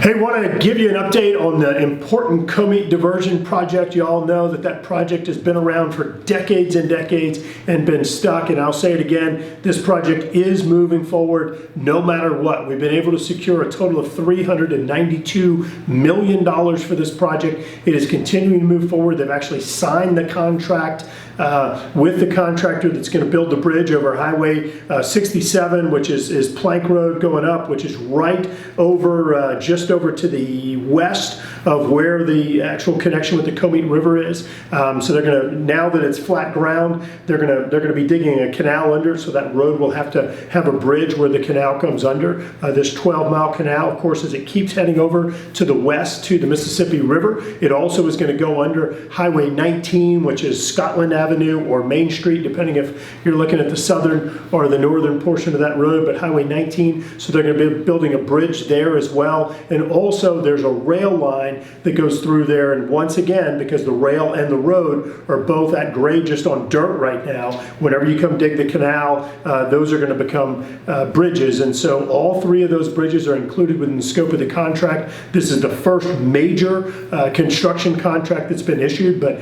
Hey, want to give you an update on the important Comite diversion project. You all know that that project has been around for decades and decades and been stuck, and I'll say it again, this project is moving forward no matter what. We've been able to secure a total of $392 million for this project. It is continuing to move forward. They've actually signed the contract with the contractor that's going to build the bridge over Highway 67, which is Plank Road going up, which is right over, just over to the west of where the actual connection with the Comite River is. So they're going to, now that it's flat ground, they're going to be digging a canal under, so that road will have to have a bridge where the canal comes under. This 12-mile canal, of course, as it keeps heading over to the west to the Mississippi River, it also is going to go under Highway 19, which is Scotland Avenue or Main Street, depending if you're looking at the southern or the northern portion of that road, but Highway 19. So they're going to be building a bridge there as well. And also there's a rail line that goes through there. And once again, because the rail and the road are both at grade just on dirt right now, whenever you come dig the canal, those are going to become bridges. And so all three of those bridges are included within the scope of the contract. This is the first major construction contract that's been issued, but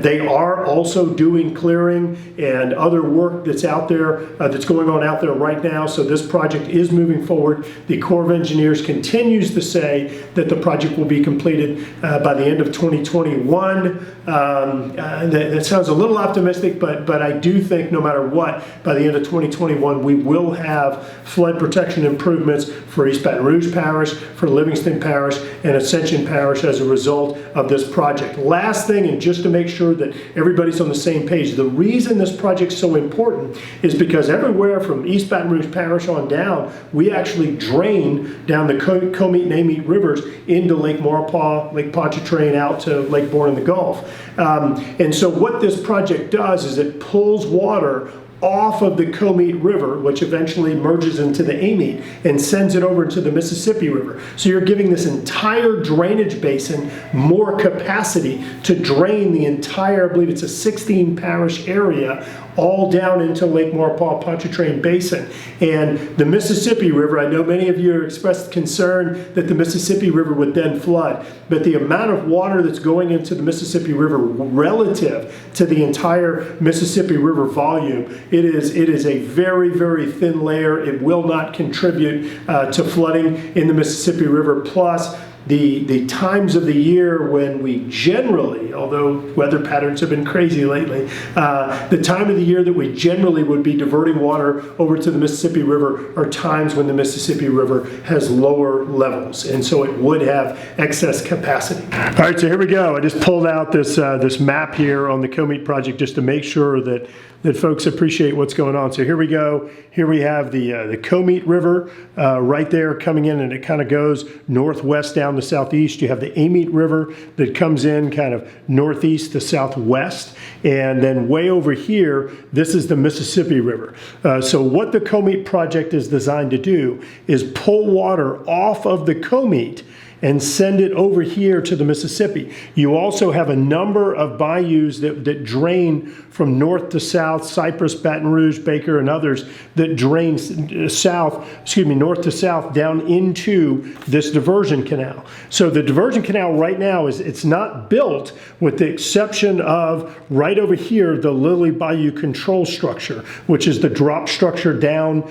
they are also doing clearing and other work that's out there, that's going on out there right now. So this project is moving forward. The Corps of Engineers continues to say that the project will be completed by the end of 2021. That sounds a little optimistic, but I do think no matter what, by the end of 2021, we will have flood protection improvements for East Baton Rouge Parish, for Livingston Parish, and Ascension Parish as a result of this project. Last thing, and just to make sure that everybody's on the same page, the reason this project's so important is because everywhere from East Baton Rouge Parish on down, we actually drain down the Comite and Amite rivers into Lake Maurepas, Lake Pontchartrain, out to Lake Bourne in the Gulf. And so what this project does is it pulls water off of the Comite River, which eventually merges into the Amite, and sends it over to the Mississippi River. So you're giving this entire drainage basin more capacity to drain the entire, I believe it's a 16 parish area, all down into Lake Maurepas Pontchartrain Basin. And the Mississippi River, I know many of you expressed concern that the Mississippi River would then flood, but the amount of water that's going into the Mississippi River relative to the entire Mississippi River volume, it is a very, very thin layer. It will not contribute to flooding in the Mississippi River. Plus, the times of the year when we generally, although weather patterns have been crazy lately, the time of the year that we generally would be diverting water over to the Mississippi River are times when the Mississippi River has lower levels, and so it would have excess capacity. All right, so here we go. I just pulled out this this map here on the Comite project just to make sure that folks appreciate what's going on. So here we go. Here we have the Comite River right there coming in, and it kind of goes northwest down to southeast. You have the Amite River that comes in kind of northeast to southwest. And then way over here, this is the Mississippi River. So what the Comite project is designed to do is pull water off of the Comite and send it over here to the Mississippi. You also have a number of bayous that drain from north to south, Cypress, Baton Rouge, Baker, and others that drain north to south down into this diversion canal. So the diversion canal right now it's not built, with the exception of right over here, the Lily Bayou control structure, which is the drop structure down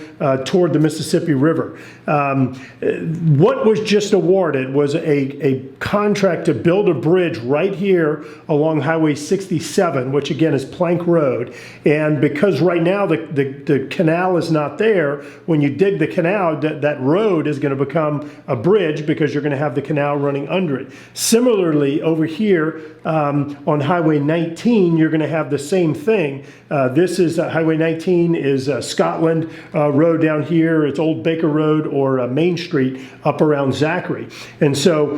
toward the Mississippi River. What was just awarded was a contract to build a bridge right here along Highway 67, which again is Plank Road. And because right now the canal is not there, when you dig the canal, that road is going to become a bridge because you're going to have the canal running under it. Similarly, over here on Highway 19, you're going to have the same thing. This is Highway 19 is Scotland Road down here. It's Old Baker Road or Main Street up around Zachary. And so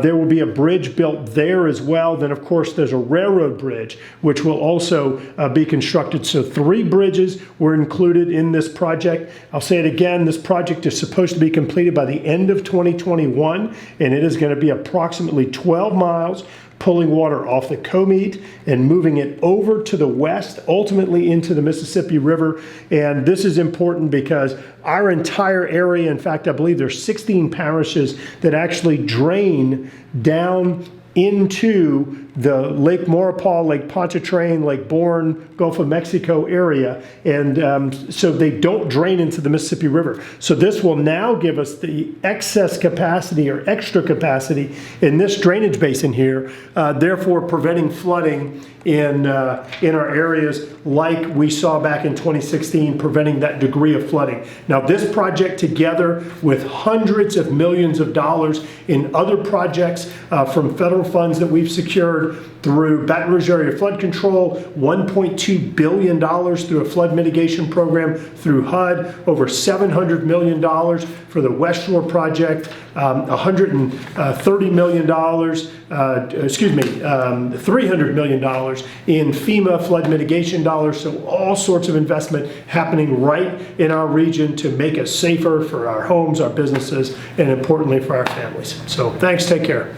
there will be a bridge built there as well. Then, of course, there's a railroad bridge, which will also be constructed. So 3 bridges were included in this project. I'll say it again, this project is supposed to be completed by the end of 2021, and it is going to be approximately 12 miles, pulling water off the Comite and moving it over to the west, ultimately into the Mississippi River. And this is important because our entire area, in fact, I believe there's 16 parishes that actually drain down into the Lake Maurepas, Lake Pontchartrain, Lake Bourne, Gulf of Mexico area. And so they don't drain into the Mississippi River. So this will now give us the excess capacity or extra capacity in this drainage basin here, therefore preventing flooding in our areas like we saw back in 2016, preventing that degree of flooding. Now this project, together with hundreds of millions of dollars in other projects from federal funds that we've secured through Baton Rouge area flood control, $1.2 billion through a flood mitigation program through HUD, over $700 million for the West Shore project, $300 million in FEMA flood mitigation dollars. So all sorts of investment happening right in our region to make us safer for our homes, our businesses, and importantly for our families. So thanks, take care.